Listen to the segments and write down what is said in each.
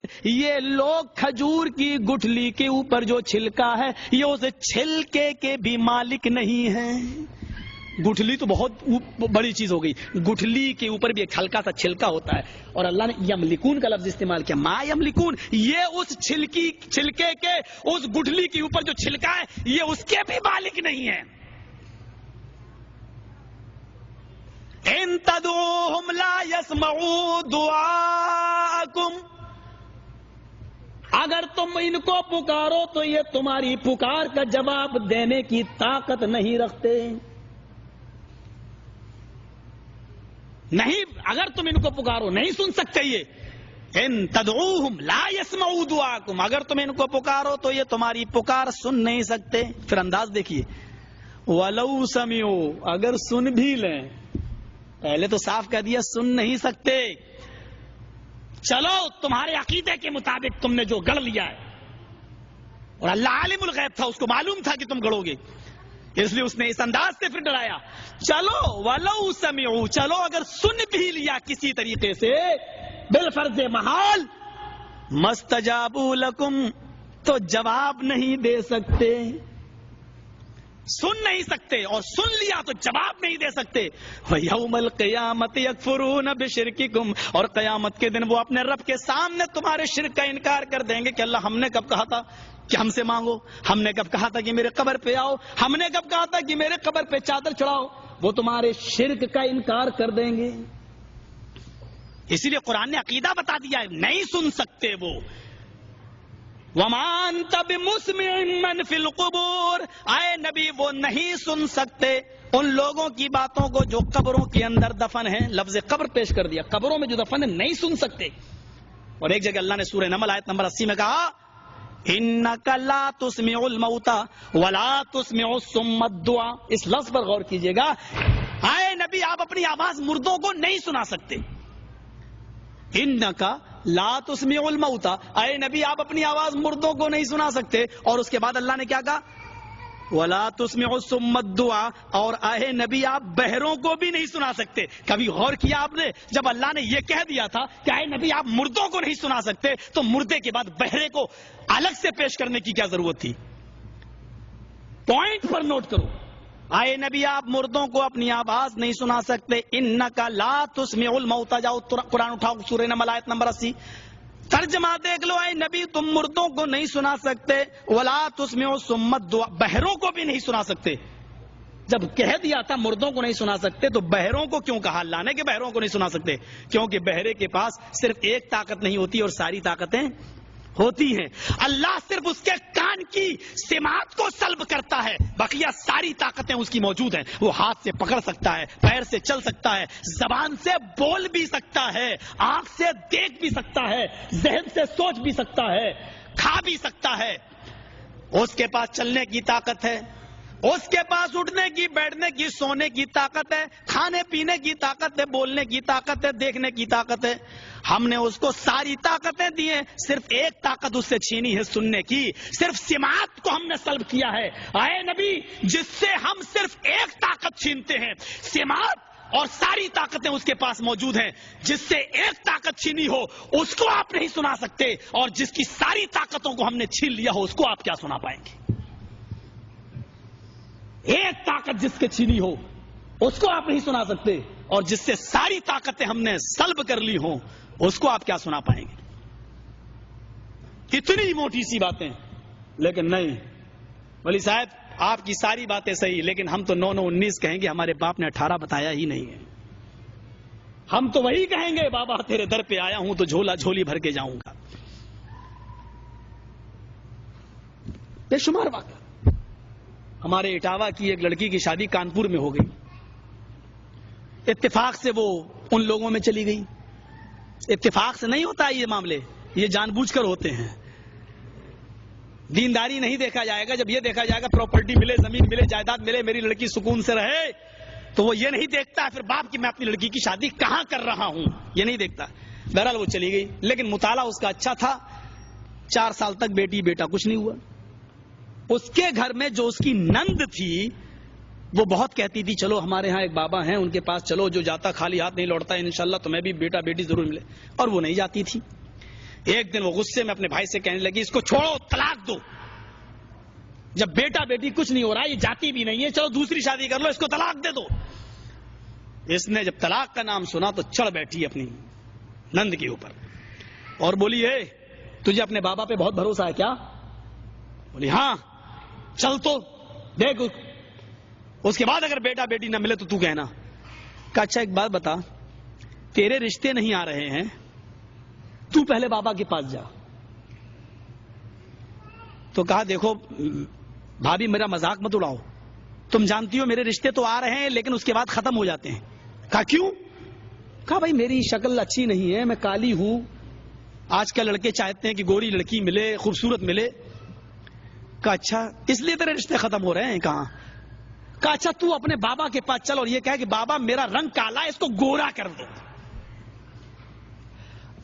یہ لوگ کھجور کی گٹھلی کے اوپر جو چھلکا ہے یہ اس چھلکے کے بھی مالک نہیں ہیں. گٹھلی تو بہت بڑی چیز ہو گئی، گٹھلی کے اوپر بھی ایک ہلکا سا چھلکا ہوتا ہے، اور اللہ نے یملکون کا لفظ استعمال کیا. ما یملکون، یہ اس چھلکے کے اس گٹھلی کے اوپر جو چھلکا ہے یہ اس کے بھی مالک نہیں ہے. ان تدعوہم لا يسمعوا دعاءکم، اگر تم ان کو پکارو تو یہ تمہاری پکار کا جواب دینے کی طاقت نہیں رکھتے. نہیں، اگر تم ان کو پکارو نہیں سن سکتے. یہ ان تدعوہم لا يسمعوا دعاءکم، اگر تم ان کو پکارو تو یہ تمہاری پکار سن نہیں سکتے. پھر انداز دیکھیے، وَلَوْ سَمِعُوا، اگر سن بھی لیں. پہلے تو صاف کہہ دیا سن نہیں سکتے. چلو تمہارے عقیدے کے مطابق تم نے جو گڑھ لیا ہے، اور اللہ عالم الغیب تھا، اس کو معلوم تھا کہ تم گڑھو گے، اس لیے اس نے اس انداز سے پھر ڈرایا. چلو وَلَوْ سَمِعُوا، چلو اگر سن بھی لیا کسی طریقے سے بالفرض محال، مَسْتَجَابُوا لَكُمْ، تو جواب نہیں دے سکتے. سن نہیں سکتے، اور سن لیا تو جواب نہیں دے سکتے. وَيَوْمَ الْقِيَامَةِ يَكْفُرُونَ بِشِرْكِكُمْ، اور قیامت کے دن وہ اپنے رب کے سامنے تمہارے شرک کا انکار کر دیں گے کہ اللہ ہم نے کب کہا تھا کہ ہم سے مانگو، ہم نے کب کہا تھا کہ میرے قبر پہ آؤ، ہم نے کب کہا تھا کہ میرے قبر پہ چادر چڑھاؤ. وہ تمہارے شرک کا انکار کر دیں گے. اسی لیے قرآن نے عقیدہ بتا دیا ہے، نہیں سن سکتے وہ. وَمَا أَنْتَ بِمُسْمِعٍ مَّن فِي الْقُبُورِ، اے نبی وہ نہیں سن سکتے ان لوگوں کی باتوں کو جو قبروں کے اندر دفن ہیں. لفظ قبر پیش کر دیا، قبروں میں جو دفن ہے نہیں سن سکتے. اور ایک جگہ اللہ نے سورہ نمل آیت نمبر 80 میں کہا إِنَّكَ لَا تُسْمِعُ الْمَوْتَى وَلَا تُسْمِعُ الصُّمَّ الدُّعَاءَ. اس لفظ پر غور کیجئے گا. اے نبی آپ اپنی آواز مردوں کو نہیں سنا سکتے. إِنَّكَ لا تسمع الموتى، اے نبی آپ اپنی آواز مردوں کو نہیں سنا سکتے. اور اس کے بعد اللہ نے کیا کہا، ولا تسمع الصم الدعاء، اور اے نبی آپ بہروں کو بھی نہیں سنا سکتے. کبھی غور کیا آپ نے، جب اللہ نے یہ کہہ دیا تھا کہ اے نبی آپ مردوں کو نہیں سنا سکتے، تو مردے کے بعد بہرے کو الگ سے پیش کرنے کی کیا ضرورت تھی؟ پوائنٹ پر نوٹ کرو. اے نبی آپ مردوں کو اپنی آواز نہیں سنا سکتے. انک لا تسمع الموتى، جاؤ قرآن اٹھاؤ سورہ نمل آیت نمبر 80، ترجمہ دیکھ لو. اے نبی تم مردوں کو نہیں سنا سکتے. ولا تسمع الصم الدعاء، بہروں کو بھی نہیں سنا سکتے. جب کہہ دیا تھا مردوں کو نہیں سنا سکتے تو بہروں کو کیوں کہا اللہ نے کہ بہروں کو نہیں سنا سکتے؟ کیونکہ بہرے کے پاس صرف ایک طاقت نہیں ہوتی اور ساری طاقتیں ہوتی ہیں. اللہ صرف اس کے کان کی سماعت کو سلب کرتا ہے، بقیہ ساری طاقتیں اس کی موجود ہیں. وہ ہاتھ سے پکڑ سکتا ہے، پیر سے چل سکتا ہے، زبان سے بول بھی سکتا ہے، آنکھ سے دیکھ بھی سکتا ہے، ذہن سے سوچ بھی سکتا ہے، کھا بھی سکتا ہے. اس کے پاس چلنے کی طاقت ہے، اس کے پاس اٹھنے کی، بیٹھنے کی، سونے کی طاقت ہے، کھانے پینے کی طاقت ہے، بولنے کی طاقت ہے، دیکھنے کی طاقت ہے. ہم نے اس کو ساری طاقتیں دی ہیں، صرف ایک طاقت اس سے چھینی ہے، سننے کی. صرف سماعت کو ہم نے سلب کیا ہے. اے نبی جس سے ہم صرف ایک طاقت چھینتے ہیں، سماعت، اور ساری طاقتیں اس کے پاس موجود ہیں. جس سے ایک طاقت چھینی ہو اس کو آپ نہیں سنا سکتے، اور جس کی ساری طاقتوں کو ہم نے چھین لیا ہو اس کو آپ کیا سنا پائیں گے؟ ایک طاقت جس کے چھینی ہو اس کو آپ نہیں سنا سکتے، اور جس سے ساری طاقتیں ہم نے سلب کر لی ہوں اس کو آپ کیا سنا پائیں گے؟ اتنی موٹی سی باتیں. لیکن نہیں، ولی صاحب آپ کی ساری باتیں صحیح، لیکن ہم تو 9 9 19 کہیں گے، ہمارے باپ نے 18 بتایا ہی نہیں ہے. ہم تو وہی کہیں گے، بابا تیرے در پہ آیا ہوں تو جھولا جھولی بھر کے جاؤں گا. بے شمار واقعہ. ہمارے اٹاوا کی ایک لڑکی کی شادی کانپور میں ہو گئی. اتفاق سے وہ ان لوگوں میں چلی گئی. اتفاق سے نہیں ہوتا یہ معاملے، یہ جان بوجھ کر ہوتے ہیں. دینداری نہیں دیکھا جائے گا. جب یہ دیکھا جائے گا پراپرٹی ملے، زمین ملے، جائیداد ملے، میری لڑکی سکون سے رہے، تو وہ یہ نہیں دیکھتا پھر باپ کی میں اپنی لڑکی کی شادی کہاں کر رہا ہوں، یہ نہیں دیکھتا. بہرحال وہ چلی گئی، لیکن مطالعہ اس کا اچھا تھا. 4 سال تک بیٹی بیٹا کچھ نہیں ہوا. اس کے گھر میں جو اس کی نند تھی وہ بہت کہتی تھی چلو ہمارے ہاں ایک بابا ہیں ان کے پاس چلو، جو جاتا خالی ہاتھ نہیں لوٹتا، انشاءاللہ تمہیں بھی بیٹا بیٹی ضرور ملے. اور وہ نہیں جاتی تھی. ایک دن وہ غصے میں اپنے بھائی سے کہنے لگی اس کو چھوڑو, طلاق دو. جب بیٹا بیٹی کچھ نہیں ہو رہا, یہ جاتی بھی نہیں ہے, چلو دوسری شادی کر لو, اس کو طلاق دے دو. اس نے جب طلاق کا نام سنا تو چڑھ بیٹھی اپنی نند کے اوپر اور بولی ہے تجھے اپنے بابا پہ بہت بھروسہ ہے کیا؟ بولی ہاں. چل تو دیکھ, اس کے بعد اگر بیٹا بیٹی نہ ملے تو کہنا. کہا اچھا ایک بات بتا, تیرے رشتے نہیں آ رہے ہیں, تو پہلے بابا کے پاس جا. تو کہا دیکھو بھابھی میرا مذاق مت اڑاؤ, تم جانتی ہو میرے رشتے تو آ رہے ہیں لیکن اس کے بعد ختم ہو جاتے ہیں. کہا کیوں؟ کہا بھائی میری شکل اچھی نہیں ہے, میں کالی ہوں, آج کل لڑکے چاہتے ہیں کہ گوری لڑکی ملے, خوبصورت ملے. کہا اچھا اس لیے تیرے رشتے ختم ہو رہے ہیں؟ کہاں. کہا اچھا تو اپنے بابا کے پاس چل اور یہ کہے کہ بابا میرا رنگ کالا ہے, اس کو گورا کر دو.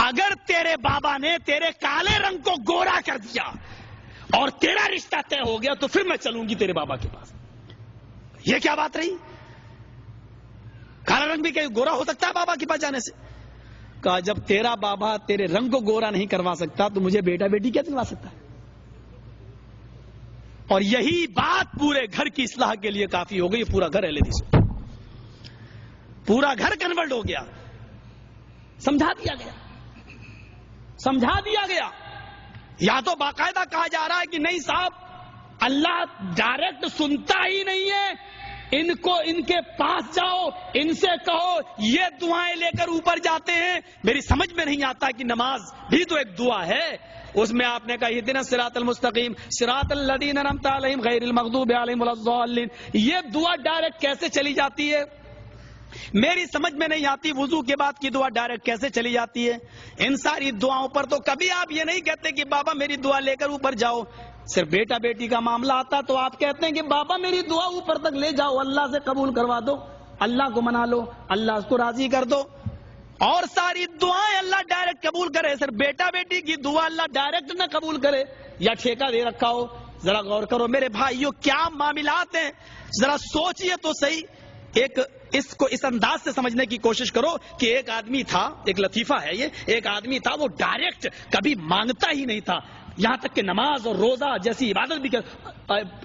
اگر تیرے بابا نے تیرے کالے رنگ کو گورا کر دیا اور تیرا رشتہ طے ہو گیا تو پھر میں چلوں گی تیرے بابا کے پاس. یہ کیا بات رہی؟ کالا رنگ بھی کہ گورا ہو سکتا ہے بابا کے پاس جانے سے؟ کہا جب تیرا بابا تیرے رنگ کو گورا نہیں کروا سکتا تو مجھے بیٹا بیٹی کیا دلوا سکتا ہے؟ اور یہی بات پورے گھر کی اصلاح کے لیے کافی ہو گئی. پورا گھر اہل حدیث, پورا گھر کنورٹ ہو گیا. سمجھا دیا گیا. یا تو باقاعدہ کہا جا رہا ہے کہ نہیں صاحب اللہ ڈائریکٹ سنتا ہی نہیں ہے, ان کے پاس جاؤ, ان سے کہو, یہ دعائیں لے کر اوپر جاتے ہیں. میری سمجھ میں نہیں آتا کہ نماز بھی تو ایک دعا ہے. اس میں آپ نے کہا اہدنا الصراط المستقیم صراط الذین انعمت علیہم غیر المغضوب علیہم ولا الضالین, یہ دعا ڈائریکٹ کیسے چلی جاتی ہے؟ میری سمجھ میں نہیں آتی. وضو کے بعد کی دعا ڈائریکٹ کیسے چلی جاتی ہے؟ ان ساری دعاؤں پر تو کبھی آپ یہ نہیں کہتے کہ بابا میری دعا لے کر اوپر جاؤ. صرف بیٹا بیٹی کا معاملہ آتا تو آپ کہتے ہیں کہ بابا میری دعا اوپر تک لے جاؤ, اللہ سے قبول کروا دو, اللہ کو منا لو, اللہ اس کو راضی کر دو. اور ساری دعائیں اللہ ڈائریکٹ قبول کرے, صرف بیٹا بیٹی کی دعا اللہ ڈائریکٹ نہ قبول کرے, یا ٹھیکہ دے رکھا ہو. ذرا غور کرو میرے بھائیو, کیا معاملات ہیں, ذرا سوچئے تو صحیح. اس کو اس انداز سے سمجھنے کی کوشش کرو کہ ایک آدمی تھا, ایک لطیفہ ہے یہ, ایک آدمی تھا وہ ڈائریکٹ کبھی مانگتا ہی نہیں تھا, یہاں تک کہ نماز اور روزہ جیسی عبادت بھی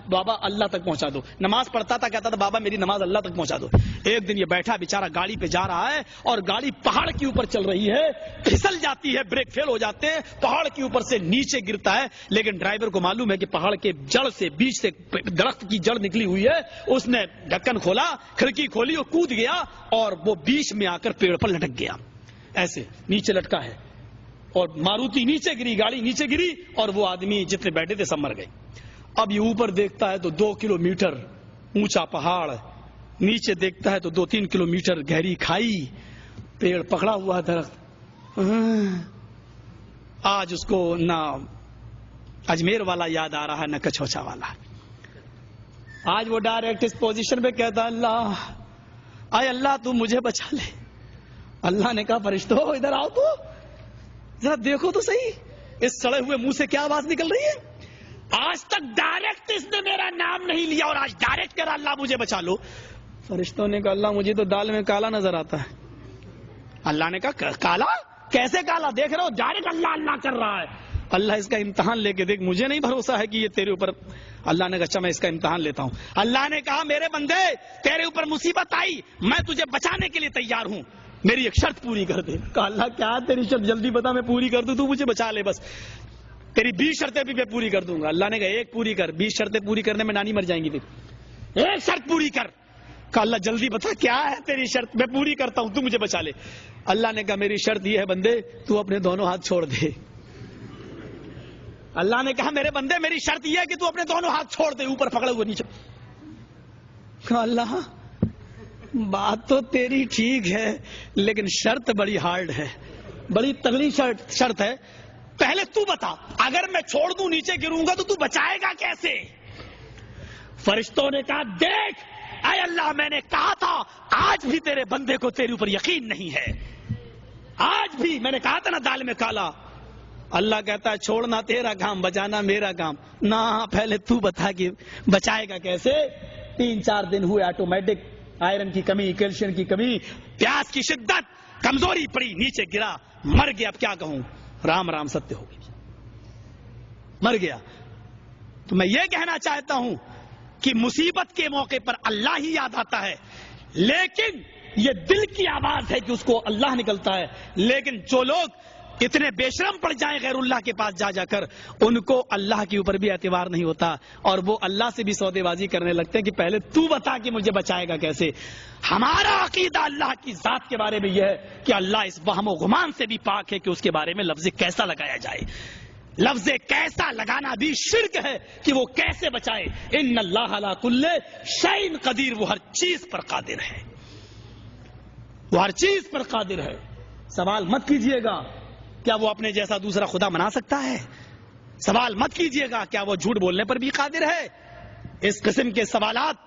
بابا اللہ تک پہنچا دو. نماز پڑھتا تھا, کہتا تھا بابا میری نماز اللہ تک پہنچا دو. ایک دن یہ بیٹھا بیچارہ گاڑی پہ جا رہا ہے اور گاڑی پہاڑ کے اوپر چل رہی ہے, پھسل جاتی ہے, بریک فیل ہو جاتے ہیں, پہاڑ کے اوپر سے نیچے گرتا ہے. لیکن ڈرائیور کو معلوم ہے کہ پہاڑ کے جڑ سے, بیچ سے درخت کی جڑ نکلی ہوئی ہے. اس نے ڈھکن کھولا, کھڑکی کھولی اور کود گیا اور وہ بیچ میں آ کر پیڑ پر لٹک گیا, ایسے نیچے لٹکا ہے. اور ماروتی نیچے گری, گاڑی نیچے گری اور وہ آدمی جتنے بیٹھے تھے سب مر گئے. اب یہ اوپر دیکھتا ہے تو 2 کلومیٹر اونچا پہاڑ, نیچے دیکھتا ہے تو 2-3 کلومیٹر گہری کھائی, پیڑ پکڑا ہوا درخت. آج اس کو نہ اجمیر والا یاد آ رہا ہے نہ کچھوچا والا. آج وہ ڈائریکٹ اس پوزیشن پہ کہتا اللہ آئے اللہ تو مجھے بچا لے. اللہ نے کہا فرشتو ادھر آؤ, تو ذرا دیکھو تو صحیح اس سڑے ہوئے منہ سے کیا آواز نکل رہی ہے. آج تک ڈائریکٹ اس نے میرا نام نہیں لیا اور آج ڈائریکٹ کہہ رہا اللہ مجھے بچا لو. فرشتوں نے کہا اللہ مجھے تو دال میں کالا نظر آتا ہے. اللہ نے کہا کالا کیسے کالا, دیکھ رہے ہو ڈائریکٹ اللہ اللہ کر رہا ہے. اللہ اس کا امتحان لے کے دیکھ, مجھے نہیں بھروسہ ہے کہ یہ تیرے اوپر. اللہ نے کہا اچھا میں اس کا امتحان لیتا ہوں. اللہ نے کہا میرے بندے تیرے اوپر مصیبت آئی, میں تجھے بچانے کے لیے تیار ہوں, میری ایک شرط پوری کر دے. کہا اللہ کیا تیری شرط, جلدی بتا میں پوری کر دوں, تو مجھے بچا لے بس. تیری 20 شرطیں بھی میں پوری کر دوں گا. اللہ نے کہا ایک پوری کر, 20 شرطیں پوری کرنے میں نانی مر جائیں گی, پھر ایک شرط پوری کر. کہا اللہ جلدی بتا کیا ہے تیری شرط, میں پوری کرتا ہوں, تو مجھے بچا لے. اللہ نے کہا میری شرط یہ ہے بندے تو اپنے دونوں ہاتھ چھوڑ دے. اللہ نے کہا میرے بندے میری شرط یہ ہے کہ تو اپنے دونوں ہاتھ چھوڑ دے, اوپر پکڑے ہوئے نیچے. کہا اللہ بات تو تیری ٹھیک ہے لیکن شرط بڑی ہارڈ ہے, بڑی تگڑی شرط ہے. پہلے تو بتا اگر میں چھوڑ دوں نیچے گروں گا تو بچائے گا کیسے. فرشتوں نے کہا دیکھ اے اللہ میں نے کہا تھا آج بھی تیرے بندے کو تیرے اوپر یقین نہیں ہے, آج بھی میں نے کہا تھا نا دال میں کالا. اللہ کہتا ہے چھوڑنا تیرا کام, بچانا میرا کام. نہ پہلے تو بتا کہ بچائے گا کیسے. 3-4 دن ہوئے, آٹومیٹک آئرن کی کمی, کیلشیم کی کمی, پیاس کی شدت, کمزوری پڑی, نیچے گرا, مر گیا. اب کیا کہوں, رام رام ستیہ ہو گئی، مر گیا۔ تو میں یہ کہنا چاہتا ہوں کہ مصیبت کے موقع پر اللہ ہی یاد آتا ہے، لیکن یہ دل کی آواز ہے کہ اس کو اللہ نکلتا ہے۔ لیکن جو لوگ اتنے بے شرم پڑ جائیں غیر اللہ کے پاس جا کر، ان کو اللہ کے اوپر بھی اعتبار نہیں ہوتا، اور وہ اللہ سے بھی سودے بازی کرنے لگتے ہیں کہ پہلے تو بتا کہ مجھے بچائے گا کیسے۔ ہمارا عقیدہ اللہ کی ذات کے بارے میں یہ ہے کہ اللہ اس وہم و گمان سے بھی پاک ہے کہ اس کے بارے میں لفظ کیسا لگایا جائے۔ لفظ کیسا لگانا بھی شرک ہے کہ وہ کیسے بچائے۔ ان اللہ علی کل شیء قدیر، وہ ہر چیز پر قادر ہے، وہ ہر چیز پر قادر ہے۔ سوال مت کیجئے گا کیا وہ اپنے جیسا دوسرا خدا بنا سکتا ہے؟ سوال مت کیجئے گا کیا وہ جھوٹ بولنے پر بھی قادر ہے؟ اس قسم کے سوالات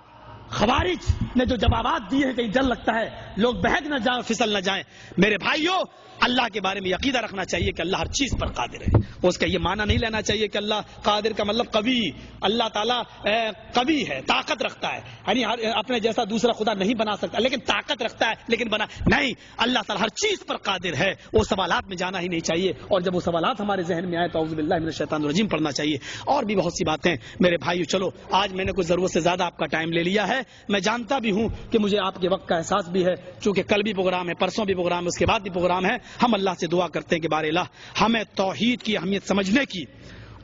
خوارج نے جو جوابات دیے ہیں کہیں ڈر لگتا ہے لوگ بہک نہ جائیں، پھسل نہ جائیں۔ میرے بھائیوں، اللہ کے بارے میں عقیدہ رکھنا چاہیے کہ اللہ ہر چیز پر قادر ہے۔ اس کا یہ معنی نہیں لینا چاہیے کہ اللہ قادر کا مطلب قوی، اللہ تعالیٰ قوی ہے، طاقت رکھتا ہے، یعنی اپنے جیسا دوسرا خدا نہیں بنا سکتا لیکن طاقت رکھتا ہے لیکن بنا نہیں۔ اللہ تعالیٰ ہر چیز پر قادر ہے، وہ سوالات میں جانا ہی نہیں چاہیے، اور جب وہ سوالات ہمارے ذہن میں آئے تو اعوذ باللہ من الشیطان الرجیم پڑھنا چاہیے۔ اور بھی بہت سی باتیں میرے بھائیو، چلو آج میں نے کچھ ضرورت سے زیادہ آپ کا ٹائم لے لیا ہے، میں جانتا بھی ہوں کہ مجھے آپ کے وقت کا احساس بھی ہے، چونکہ کل بھی پروگرام ہے، پرسوں بھی پروگرام ہے، اس کے بعد بھی پروگرام ہے۔ ہم اللہ سے دعا کرتے ہیں کہ بار الہ ہمیں توحید کی اہمیت سمجھنے کی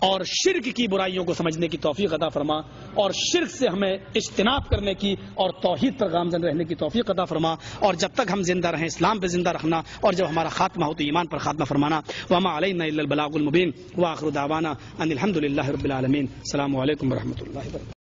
اور شرک کی برائیوں کو سمجھنے کی توفیق عطا فرما، اور شرک سے ہمیں اجتناب کرنے کی اور توحید پر گامزن رہنے کی توفیق عطا فرما، اور جب تک ہم زندہ رہیں اسلام پہ زندہ رکھنا، اور جب ہمارا خاتمہ ہو تو ایمان پر خاتمہ فرمانا۔ وما علینا الا البلاغ المبین، وآخر دعوانا ان الحمد للہ رب العالمین۔ السلام علیکم ورحمۃ اللہ وبرکاتہ۔